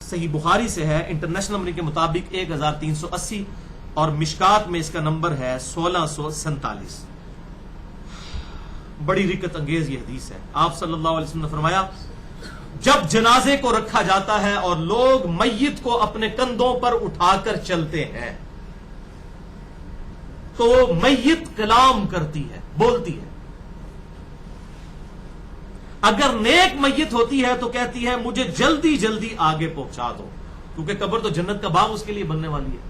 صحیح بخاری سے ہے، انٹرنیشنل نمبر کے مطابق 1380 اور مشکات میں اس کا نمبر ہے 1647۔ بڑی رکت انگیز یہ حدیث ہے۔ آپ صلی اللہ علیہ وسلم نے فرمایا جب جنازے کو رکھا جاتا ہے اور لوگ میت کو اپنے کندھوں پر اٹھا کر چلتے ہیں تو میت کلام کرتی ہے، بولتی ہے۔ اگر نیک میت ہوتی ہے تو کہتی ہے مجھے جلدی جلدی آگے پہنچا دو، کیونکہ قبر تو جنت کا باغ اس کے لیے بننے والی ہے۔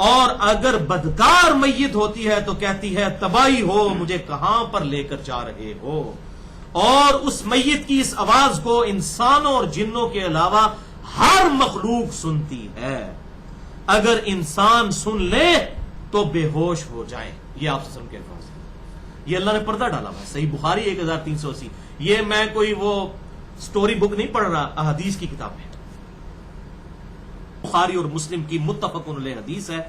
اور اگر بدکار میت ہوتی ہے تو کہتی ہے تباہی ہو، مجھے کہاں پر لے کر جا رہے ہو۔ اور اس میت کی اس آواز کو انسانوں اور جنوں کے علاوہ ہر مخلوق سنتی ہے۔ اگر انسان سن لے تو بے ہوش ہو جائیں، یہ آپ سے سن کے الفاظ ہے۔ یہ اللہ نے پردہ ڈالا ہوا ہے، صحیح بخاری 1380۔ یہ میں کوئی وہ سٹوری بک نہیں پڑھ رہا، احادیث کی کتاب ہے، بخاری اور مسلم کی متفق علیہ حدیث ہے۔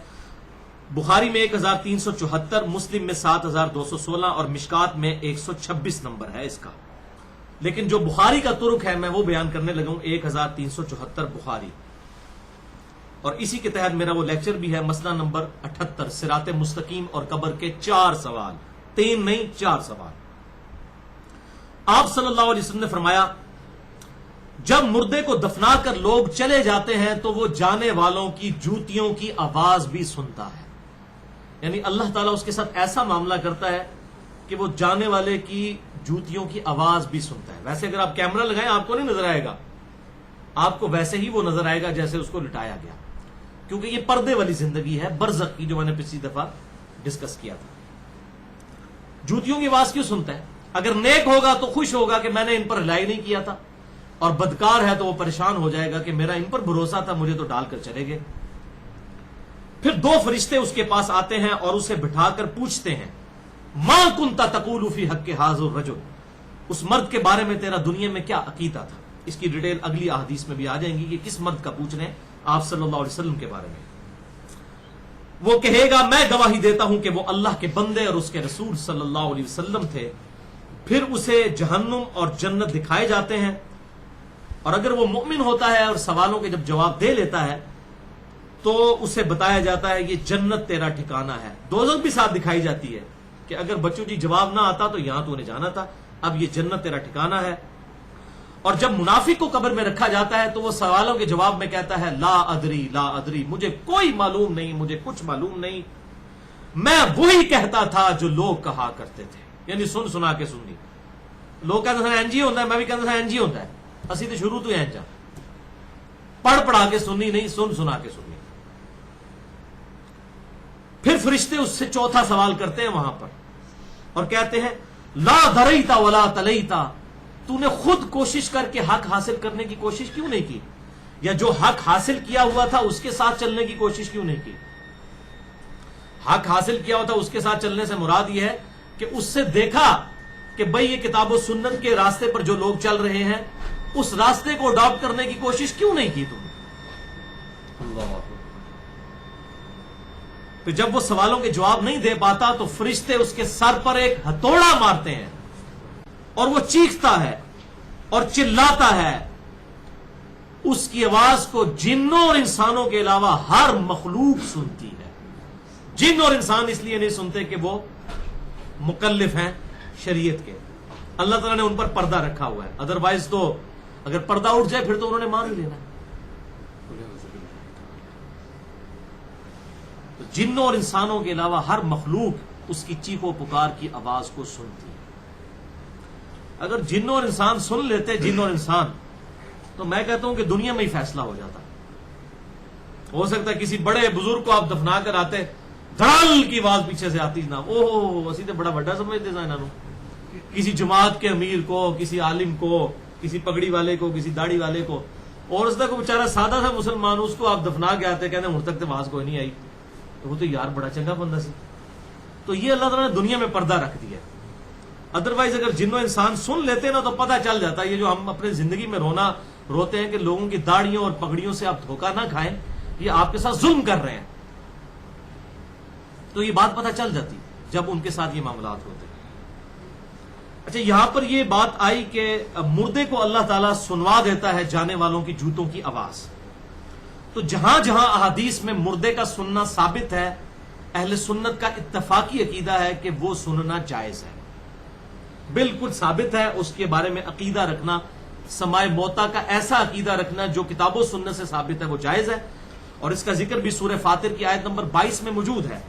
بخاری میں 1374، مسلم میں 7216 اور مشکات میں 126 نمبر ہے اس کا۔ لیکن جو بخاری کا ترک ہے میں وہ بیان کرنے لگا ہوں، 1374 بخاری۔ اور اسی کے تحت میرا وہ لیکچر بھی ہے، مسئلہ نمبر 78، صراط مستقیم اور قبر کے 4 سوال، 3 نہیں 4 سوال۔ آپ صلی اللہ علیہ وسلم نے فرمایا جب مردے کو دفنا کر لوگ چلے جاتے ہیں تو وہ جانے والوں کی جوتیوں کی آواز بھی سنتا ہے، یعنی اللہ تعالیٰ اس کے ساتھ ایسا معاملہ کرتا ہے کہ وہ جانے والے کی جوتیوں کی آواز بھی سنتا ہے۔ ویسے اگر آپ کیمرہ لگائیں آپ کو نہیں نظر آئے گا، آپ کو ویسے ہی وہ نظر آئے گا جیسے اس کو لٹایا گیا، کیونکہ یہ پردے والی زندگی ہے، برزخ کی، جو میں نے پچھلی دفعہ ڈسکس کیا تھا۔ جوتیوں کی آواز کیوں سنتا ہے؟ اگر نیک ہوگا تو خوش ہوگا کہ میں نے ان پر رلائی نہیں کیا تھا، اور بدکار ہے تو وہ پریشان ہو جائے گا کہ میرا ان پر بھروسہ تھا، مجھے تو ڈال کر چلے گئے۔ پھر 2 فرشتے اس کے پاس آتے ہیں اور اسے بٹھا کر پوچھتے ہیں ما کنت تقول فی حق ھذا الرجل، اس مرد کے بارے میں تیرا دنیا میں کیا عقیدہ تھا؟ اس کی ڈیٹیل اگلی احادیث میں بھی آ جائیں گی کہ کس مرد کا پوچھ رہے ہیں آپ صلی اللہ علیہ وسلم کے بارے میں۔ وہ کہے گا میں گواہی دیتا ہوں کہ وہ اللہ کے بندے اور اس کے رسول صلی اللہ علیہ وسلم تھے۔ پھر اسے جہنم اور جنت دکھائے جاتے ہیں، اور اگر وہ مومن ہوتا ہے اور سوالوں کے جب جواب دے لیتا ہے تو اسے بتایا جاتا ہے یہ جنت تیرا ٹھکانہ ہے۔ دوزخ بھی ساتھ دکھائی جاتی ہے کہ اگر بچوں جی جواب نہ آتا تو یہاں تو انہیں جانا تھا، اب یہ جنت تیرا ٹھکانہ ہے۔ اور جب منافق کو قبر میں رکھا جاتا ہے تو وہ سوالوں کے جواب میں کہتا ہے لا ادری لا ادری، مجھے کوئی معلوم نہیں، مجھے کچھ معلوم نہیں، میں وہی کہتا تھا جو لوگ کہا کرتے تھے، یعنی سن سنا کے سننی۔ لوگ کہتے ہیں این جی ہوتا ہے، میں بھی کہتا تھا این جی ہوتا ہے، اسی تو شروع تو این جا، پڑھ پڑھا کے سننی نہیں، سن سنا کے سننی۔ پھر فرشتے اس سے 4تھا سوال کرتے ہیں وہاں پر اور کہتے ہیں لا دریتا ولا تلیتا، تو نے خود کوشش کر کے حق حاصل کرنے کی کوشش کیوں نہیں کی، یا جو حق حاصل کیا ہوا تھا اس کے ساتھ چلنے کی کوشش کیوں نہیں کی؟ حق حاصل کیا ہوا تھا اس کے ساتھ چلنے سے مراد یہ ہے کہ اس سے دیکھا کہ بھئی یہ کتاب و سنت کے راستے پر جو لوگ چل رہے ہیں اس راستے کو اڈاپٹ کرنے کی کوشش کیوں نہیں کی تم نے؟ اللہ۔ تو جب وہ سوالوں کے جواب نہیں دے پاتا تو فرشتے اس کے سر پر ایک ہتھوڑا مارتے ہیں اور وہ چیختا ہے اور چلاتا ہے۔ اس کی آواز کو جنوں اور انسانوں کے علاوہ ہر مخلوق سنتی ہے۔ جن اور انسان اس لیے نہیں سنتے کہ وہ مکلف ہیں شریعت کے، اللہ تعالیٰ نے ان پر پردہ رکھا ہوا ہے، ادروائز تو اگر پردہ اٹھ جائے پھر تو انہوں نے مان ہی لینا ہے۔ تو جنوں اور انسانوں کے علاوہ ہر مخلوق اس کی چیخ و پکار کی آواز کو سنتی ہے۔ اگر جنوں اور انسان سن لیتے، جن اور انسان، تو میں کہتا ہوں کہ دنیا میں ہی فیصلہ ہو جاتا۔ ہو سکتا ہے کسی بڑے بزرگ کو آپ دفنا کر آتے، دھڑال کی آواز پیچھے سے آتی جناب، اوہ اسی تو بڑا بڑا سمجھتے تھا انہوں، کسی جماعت کے امیر کو، کسی عالم کو، کسی پگڑی والے کو، کسی داڑھی والے کو، اور اس تک بیچارہ سادہ تھا مسلمان، اس کو آپ دفنا کے آتے کہتے ہوں تک تو آواز کوئی نہیں آئی، تو وہ تو یار بڑا چنگا بندہ سی۔ تو یہ اللہ تعالیٰ نے دنیا میں پردہ رکھ دیا۔ ادروائز اگر جنوں انسان سن لیتے نا تو پتہ چل جاتا، یہ جو ہم اپنے زندگی میں روتے ہیں کہ لوگوں کی داڑھیوں اور پگڑیوں سے آپ دھوکہ نہ کھائیں، یہ آپ کے ساتھ ظلم کر رہے ہیں، تو یہ بات پتہ چل جاتی جب ان کے ساتھ یہ معاملات ہوتے۔ اچھا، یہاں پر یہ بات آئی کہ مردے کو اللہ تعالیٰ سنوا دیتا ہے جانے والوں کی جوتوں کی آواز۔ تو جہاں جہاں احادیث میں مردے کا سننا ثابت ہے، اہل سنت کا اتفاقی عقیدہ ہے کہ وہ سننا جائز ہے، بالکل ثابت ہے۔ اس کے بارے میں عقیدہ رکھنا، سماع موتا کا ایسا عقیدہ رکھنا جو کتاب و سنت سے ثابت ہے، وہ جائز ہے۔ اور اس کا ذکر بھی سورہ فاطر کی آیت نمبر 22 میں موجود ہے،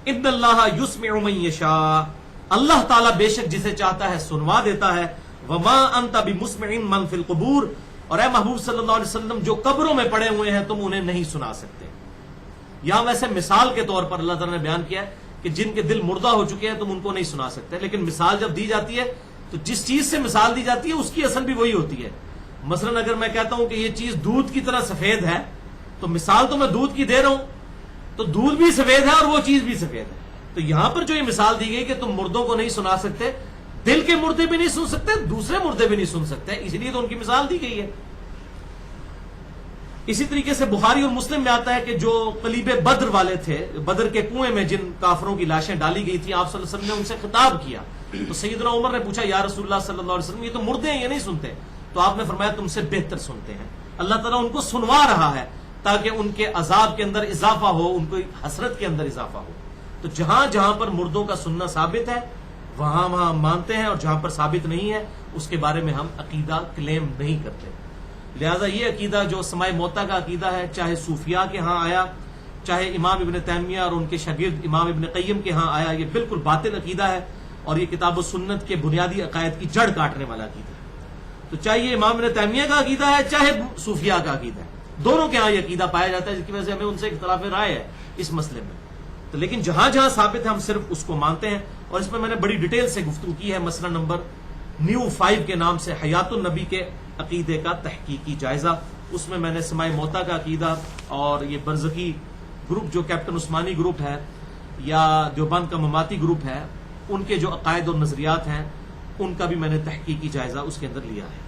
ان اللہ یسمع من یشاء، اللہ تعالیٰ بے شک جسے چاہتا ہے سنوا دیتا ہے، وما انت بمسمع من فی القبور، اور اے محبوب صلی اللہ علیہ وسلم جو قبروں میں پڑے ہوئے ہیں تم انہیں نہیں سنا سکتے۔ یہاں ویسے مثال کے طور پر اللہ تعالیٰ نے بیان کیا ہے کہ جن کے دل مردہ ہو چکے ہیں تم ان کو نہیں سنا سکتے، لیکن مثال جب دی جاتی ہے تو جس چیز سے مثال دی جاتی ہے اس کی اصل بھی وہی ہوتی ہے۔ مثلا اگر میں کہتا ہوں کہ یہ چیز دودھ کی طرح سفید ہے تو مثال تو میں دودھ کی دے رہا ہوں، تو دودھ بھی سفید ہے اور وہ چیز بھی سفید ہے۔ تو یہاں پر جو یہ مثال دی گئی کہ تم مردوں کو نہیں سنا سکتے، دل کے مردے بھی نہیں سن سکتے، دوسرے مردے بھی نہیں سن سکتے، اس لیے تو ان کی مثال دی گئی ہے۔ اسی طریقے سے بخاری اور مسلم میں آتا ہے کہ جو قلیب بدر والے تھے، بدر کے کنویں میں جن کافروں کی لاشیں ڈالی گئی تھی، آپ صلی اللہ علیہ وسلم نے ان سے خطاب کیا تو سیدنا عمر نے پوچھا یا رسول اللہ صلی اللہ علیہ وسلم یہ تو مردے ہیں، یہ نہیں سنتے؟ تو آپ نے فرمایا تم سے بہتر سنتے ہیں، اللہ تعالیٰ ان کو سنوا رہا ہے تاکہ ان کے عذاب کے اندر اضافہ ہو، ان کو حسرت کے اندر اضافہ ہو۔ تو جہاں جہاں پر مردوں کا سننا ثابت ہے وہاں وہاں ہم مانتے ہیں، اور جہاں پر ثابت نہیں ہے اس کے بارے میں ہم عقیدہ کلیم نہیں کرتے۔ لہذا یہ عقیدہ جو سماع موتا کا عقیدہ ہے، چاہے صوفیاء کے ہاں آیا، چاہے امام ابن تیمیہ اور ان کے شاگرد امام ابن قیم کے ہاں آیا، یہ بالکل باطل عقیدہ ہے اور یہ کتاب و سنت کے بنیادی عقائد کی جڑ کاٹنے والا عقیدہ ہے۔ تو چاہے یہ امام ابن تیمیہ کا عقیدہ ہے چاہے صوفیاء کا عقیدہ ہے، دونوں کے ہاں یہ عقیدہ پایا جاتا ہے، جس کی وجہ سے ہمیں ان سے اختلاف رائے ہے اس مسئلے میں۔ تو لیکن جہاں جہاں ثابت ہے ہم صرف اس کو مانتے ہیں، اور اس میں نے بڑی ڈیٹیل سے گفتگو کی ہے، مسئلہ نمبر نیو 5 کے نام سے حیات النبی کے عقیدے کا تحقیقی جائزہ، اس میں نے سماع موتا کا عقیدہ اور یہ برزخی گروپ جو کیپٹن عثمانی گروپ ہے یا دیوبند کا مماتی گروپ ہے، ان کے جو عقائد اور نظریات ہیں ان کا بھی میں نے تحقیقی جائزہ اس کے اندر لیا ہے۔